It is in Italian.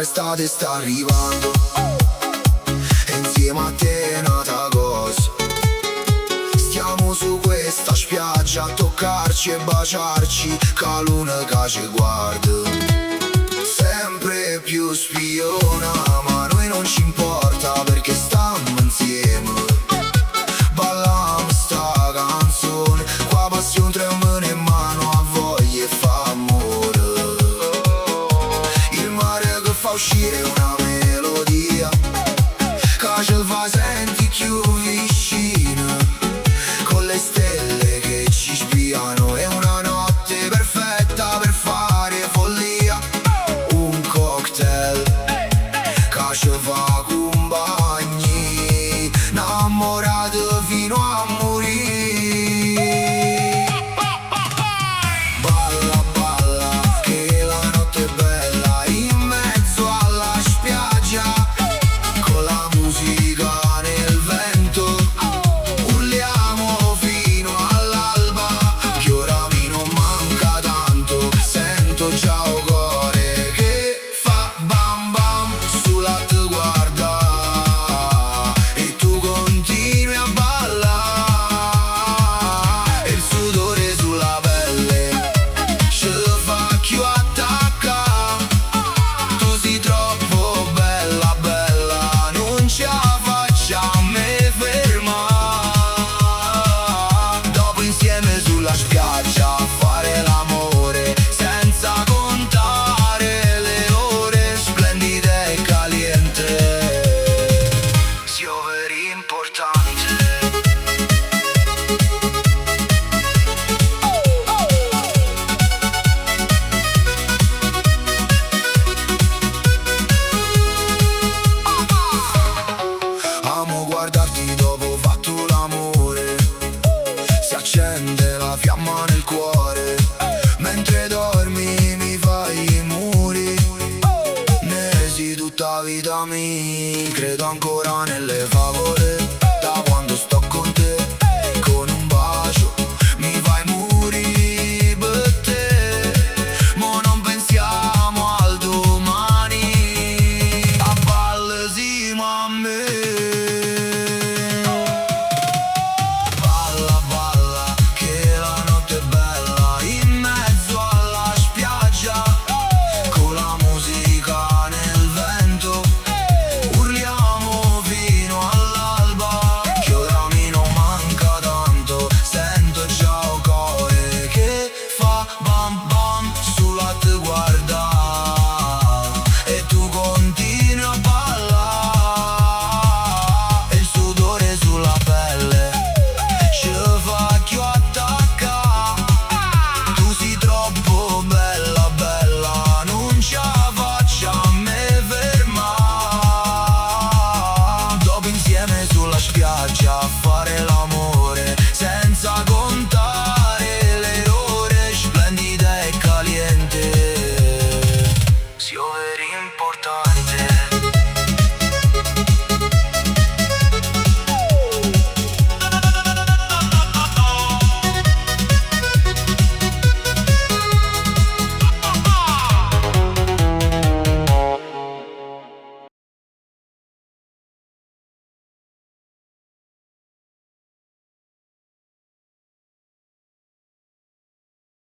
l'estate sta arrivando e insieme a te è nata cosa. Stiamo su questa spiaggia a toccarci e baciarci, ca luna che ci guarda sempre più spiona, ma a noi non ci importa perché stiamo insieme. Balliamo sta canzone, qua passione tremano in mano, a voglia e fa amore. Il mare che fa uscire una melodia, che ce fa senti più vicino, con le stelle che ci spiano. È una notte perfetta per fare follia, un cocktail che ci fa compagni, innamorato fino a morire. Balla, balla, che la notte è bella in mezzo alla spiaggia, con la musica nel vento, urliamo fino all'alba, che ora mi non manca tanto, sento già un cuore che fa bam bam sulla tua guarda, e tu continui a ballare, e il sudore sulla pelle ce fa più attaccare. Tu sei troppo bella, bella, non ce la facciamo fermare. Dopo insieme sulla spiaggia a fare l'amore, senza contare le ore, splendida e caliente, super importante. Amo guardarti dopo fatto l'amore, si accende la fiamma nel cuore.